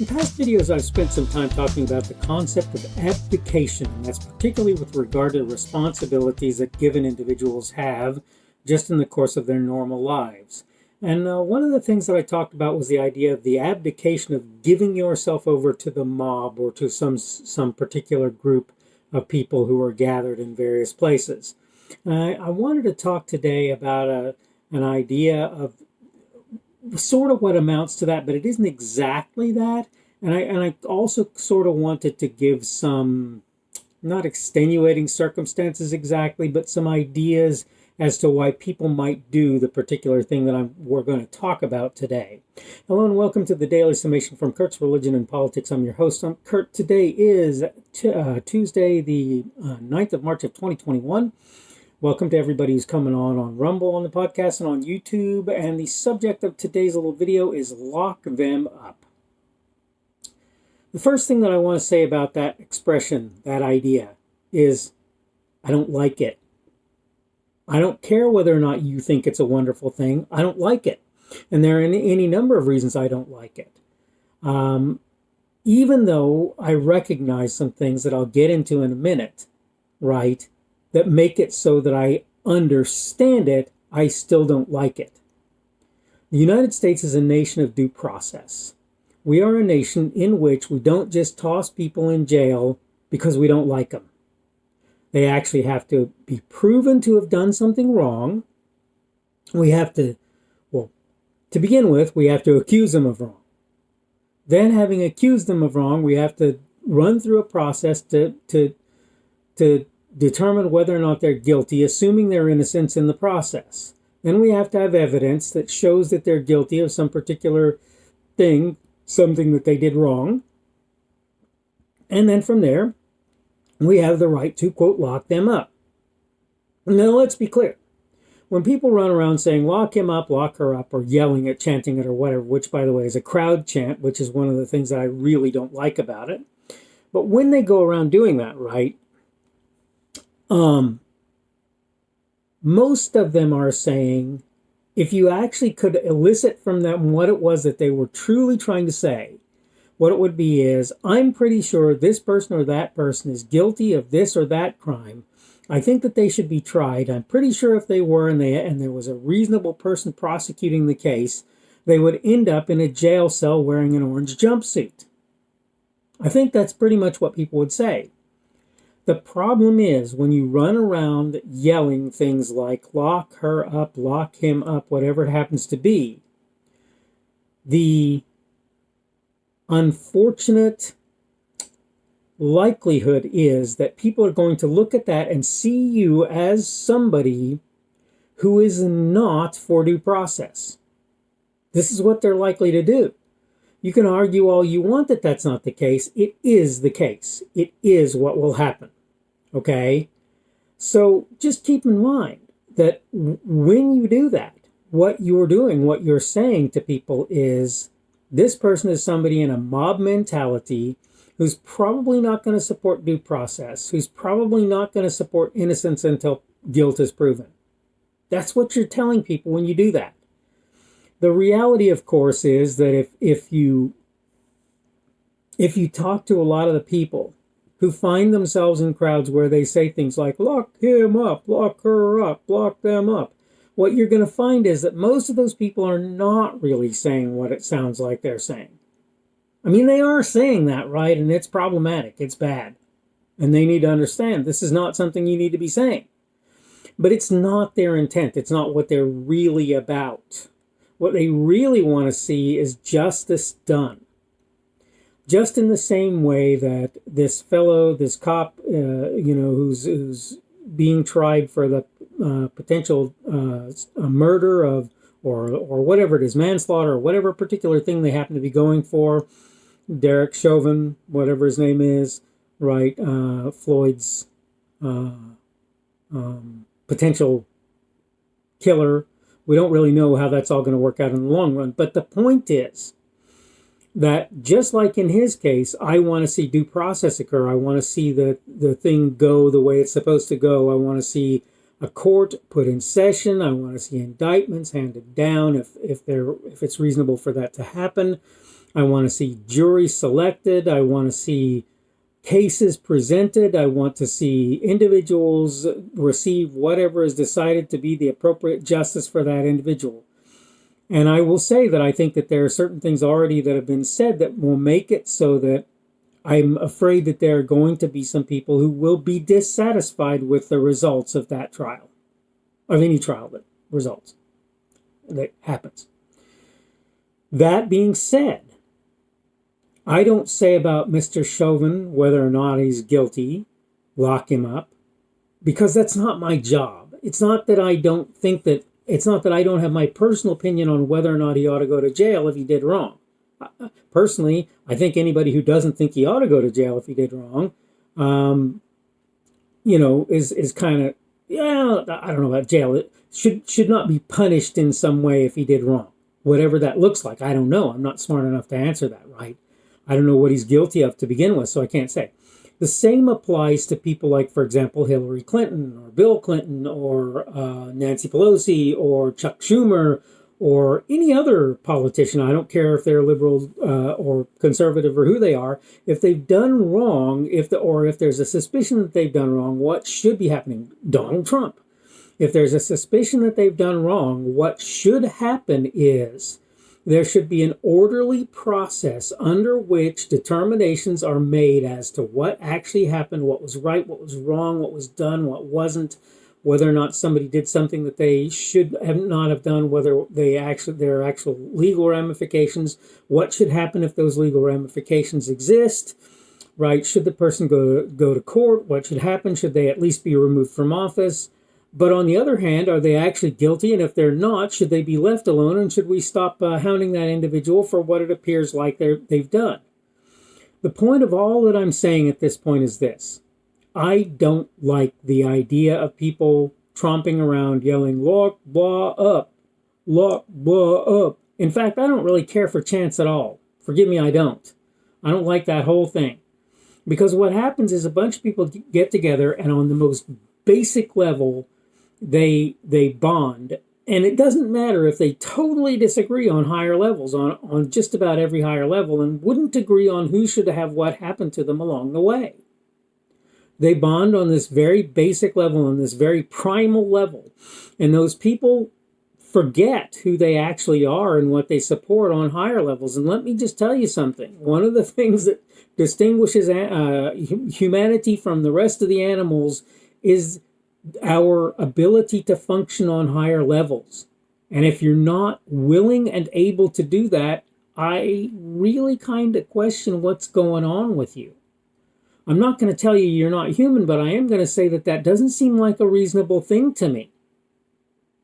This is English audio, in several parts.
In past videos, I've spent some time talking about the concept of abdication, and that's particularly with regard to responsibilities that given individuals have just in the course of their normal lives. And one of the things that I talked about was the idea of the abdication of giving yourself over to the mob or to some particular group of people who are gathered in various places. I wanted to talk today about an idea of sort of what amounts to that, but it isn't exactly that. And I also sort of wanted to give some, not extenuating circumstances exactly, but some ideas as to why people might do the particular thing that we're going to talk about today. Hello and welcome to the Daily Summation from Kurt's Religion and Politics. I'm your host, Kurt. Today is Tuesday, the 9th of March of 2021. Welcome to everybody who's coming on Rumble, on the podcast, and on YouTube. And the subject of today's little video is lock them up. The first thing that I want to say about that expression, that idea, is I don't like it. I don't care whether or not you think it's a wonderful thing. I don't like it. And there are any number of reasons I don't like it. Even though I recognize some things that I'll get into in a minute, right, that make it so that I understand it, I still don't like it. The United States is a nation of due process. We are a nation in which we don't just toss people in jail because we don't like them. They actually have to be proven to have done something wrong. We have to, well, to begin with, we have to accuse them of wrong. Then, having accused them of wrong, we have to run through a process to determine whether or not they're guilty, assuming their innocence in the process. Then we have to have evidence that shows that they're guilty of some particular thing, something that they did wrong. And then from there, we have the right to, quote, lock them up. Now, let's be clear. When people run around saying, lock him up, lock her up, or yelling it, chanting it, or whatever, which, by the way, is a crowd chant, which is one of the things that I really don't like about it. But when they go around doing that, right, most of them are saying, if you actually could elicit from them what it was that they were truly trying to say, what it would be is, I'm pretty sure this person or that person is guilty of this or that crime. I think that they should be tried. I'm pretty sure if they were and there was a reasonable person prosecuting the case, they would end up in a jail cell wearing an orange jumpsuit. I think that's pretty much what people would say. The problem is when you run around yelling things like lock her up, lock him up, whatever it happens to be, the unfortunate likelihood is that people are going to look at that and see you as somebody who is not for due process. This is what they're likely to do. You can argue all you want that that's not the case. It is the case. It is what will happen. Okay? So just keep in mind that when you do that, what you're doing, what you're saying to people is, this person is somebody in a mob mentality who's probably not going to support due process, who's probably not going to support innocence until guilt is proven. That's what you're telling people when you do that. The reality, of course, is that if you talk to a lot of the people who find themselves in crowds where they say things like, lock him up, lock her up, lock them up, what you're going to find is that most of those people are not really saying what it sounds like they're saying. I mean, they are saying that, right? And it's problematic. It's bad. And they need to understand this is not something you need to be saying. But it's not their intent. It's not what they're really about. What they really want to see is justice done. Just in the same way that this fellow, this cop, who's being tried for the potential murder of, or whatever it is, manslaughter, or whatever particular thing they happen to be going for, Derek Chauvin, whatever his name is, right, Floyd's potential killer. We don't really know how that's all going to work out in the long run. But the point is that just like in his case, I want to see due process occur. I want to see the thing go the way it's supposed to go. I want to see a court put in session. I want to see indictments handed down if it's reasonable for that to happen. I want to see juries selected. I want to see cases presented. I want to see individuals receive whatever is decided to be the appropriate justice for that individual. And I will say that I think that there are certain things already that have been said that will make it so that I'm afraid that there are going to be some people who will be dissatisfied with the results of that trial, of any trial that results, that happens. That being said, I don't say about Mr. Chauvin whether or not he's guilty, lock him up, because that's not my job. It's not that I don't have my personal opinion on whether or not he ought to go to jail if he did wrong. Personally, I think anybody who doesn't think he ought to go to jail if he did wrong, is kind of, I don't know about jail. It should not be punished in some way if he did wrong. Whatever that looks like, I don't know. I'm not smart enough to answer that, right? I don't know what he's guilty of to begin with, so I can't say. The same applies to people like, for example, Hillary Clinton or Bill Clinton or Nancy Pelosi or Chuck Schumer or any other politician. I don't care if they're liberal or conservative or who they are. If they've done wrong, if there's a suspicion that they've done wrong, what should be happening? Donald Trump. If there's a suspicion that they've done wrong, what should happen is there should be an orderly process under which determinations are made as to what actually happened, what was right, what was wrong, what was done, what wasn't, whether or not somebody did something that they should have not have done, whether there are actual legal ramifications, what should happen if those legal ramifications exist, right? Should the person go to court? What should happen? Should they at least be removed from office? But on the other hand, are they actually guilty? And if they're not, should they be left alone? And should we stop hounding that individual for what it appears like they've done? The point of all that I'm saying at this point is this. I don't like the idea of people tromping around yelling, lock, blah, up, lock, blah, up. In fact, I don't really care for chants at all. Forgive me, I don't. I don't like that whole thing. Because what happens is a bunch of people get together and on the most basic level, they bond. And it doesn't matter if they totally disagree on higher levels, on just about every higher level, and wouldn't agree on who should have what happen to them along the way. They bond on this very basic level, on this very primal level. And those people forget who they actually are and what they support on higher levels. And let me just tell you something. One of the things that distinguishes humanity from the rest of the animals is our ability to function on higher levels. And if you're not willing and able to do that, I really kind of question what's going on with you. I'm not going to tell you you're not human, but I am going to say that doesn't seem like a reasonable thing to me.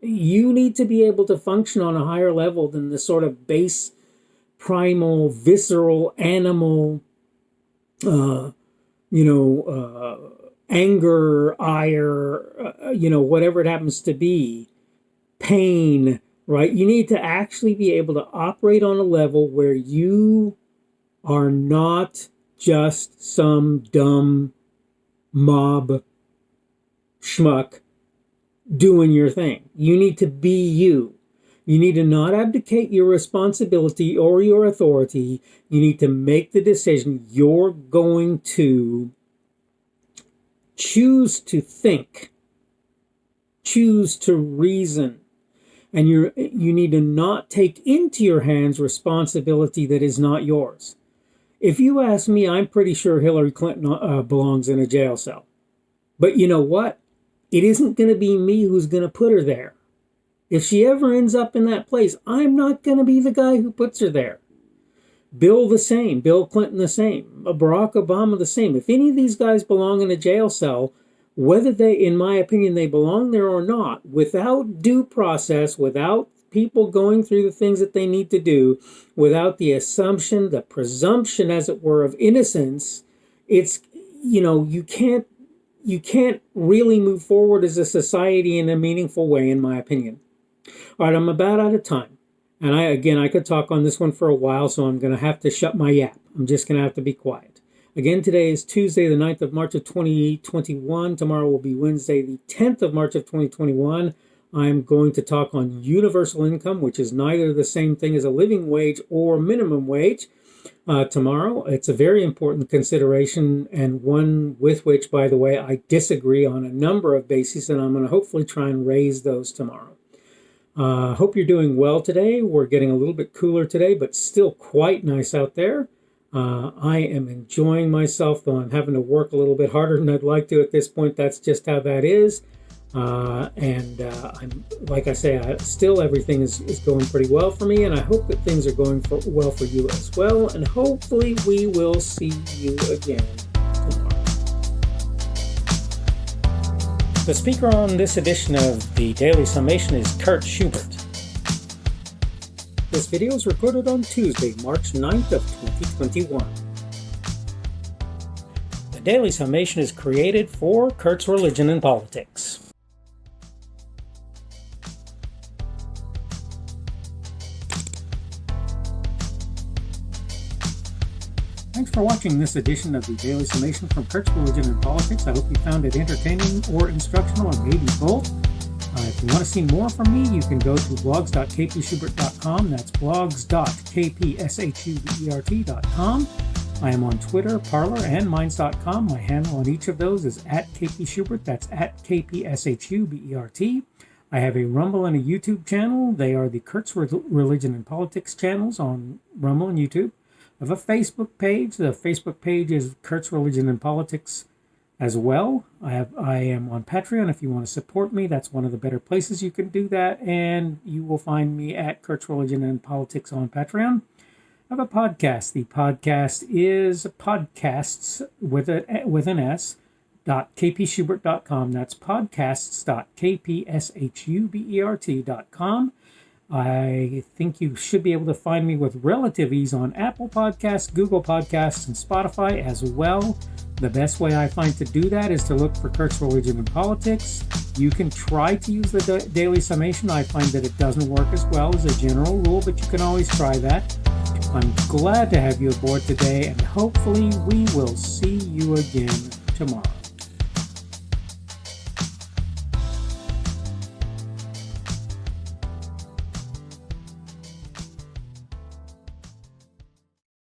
You need to be able to function on a higher level than the sort of base, primal, visceral, animal, anger, ire, whatever it happens to be, pain, right? You need to actually be able to operate on a level where you are not just some dumb mob schmuck doing your thing. You need to be you. You need to not abdicate your responsibility or your authority. You need to make the decision you're going to choose to think, choose to reason, and you need to not take into your hands responsibility that is not yours. If you ask me, I'm pretty sure Hillary Clinton belongs in a jail cell. But you know what? It isn't going to be me who's going to put her there. If she ever ends up in that place, I'm not going to be the guy who puts her there. Bill the same. Bill Clinton the same. Barack Obama the same. If any of these guys belong in a jail cell, whether they, in my opinion, they belong there or not, without due process, without people going through the things that they need to do, without the assumption, the presumption, as it were, of innocence, it's, you can't really move forward as a society in a meaningful way, in my opinion. All right, I'm about out of time. And I could talk on this one for a while, so I'm going to have to shut my yap. I'm just going to have to be quiet. Again, today is Tuesday, the 9th of March of 2021. Tomorrow will be Wednesday, the 10th of March of 2021. I'm going to talk on universal income, which is neither the same thing as a living wage or minimum wage. Tomorrow. It's a very important consideration, and one with which, by the way, I disagree on a number of bases, and I'm going to hopefully try and raise those tomorrow. Hope you're doing well today. We're getting a little bit cooler today, but still quite nice out there. I am enjoying myself, though I'm having to work a little bit harder than I'd like to at this point. That's just how that is. I'm, like I say, still everything is going pretty well for me, and I hope that things are going well for you as well, and hopefully we will see you again tomorrow. The speaker on this edition of the Daily Summation is Kurt Schubert. This video is recorded on Tuesday, March 9th of 2021. The Daily Summation is created for Kurt's Religion and Politics. Thanks for watching this edition of the Daily Summation from Kurt's Religion and Politics. I hope you found it entertaining or instructional, or maybe both. If you want to see more from me, you can go to blogs.kpschubert.com. That's blogs.kpschubert.com. I am on Twitter, Parler, and Minds.com. My handle on each of those is @kpschubert. That's @kpschubert. I have a Rumble and a YouTube channel. They are the Kurt's Religion and Politics channels on Rumble and YouTube. I have a Facebook page. The Facebook page is Kurt's Religion and Politics as well. I am on Patreon. If you want to support me, that's one of the better places you can do that. And you will find me at Kurt's Religion and Politics on Patreon. I have a podcast. The podcast is podcasts with an S, .kpschubert.com. That's podcasts.kpschubert.com. I think you should be able to find me with relative ease on Apple Podcasts, Google Podcasts, and Spotify as well. The best way I find to do that is to look for Kurt's Religion and Politics. You can try to use the Daily Summation. I find that it doesn't work as well as a general rule, but you can always try that. I'm glad to have you aboard today, and hopefully we will see you again tomorrow.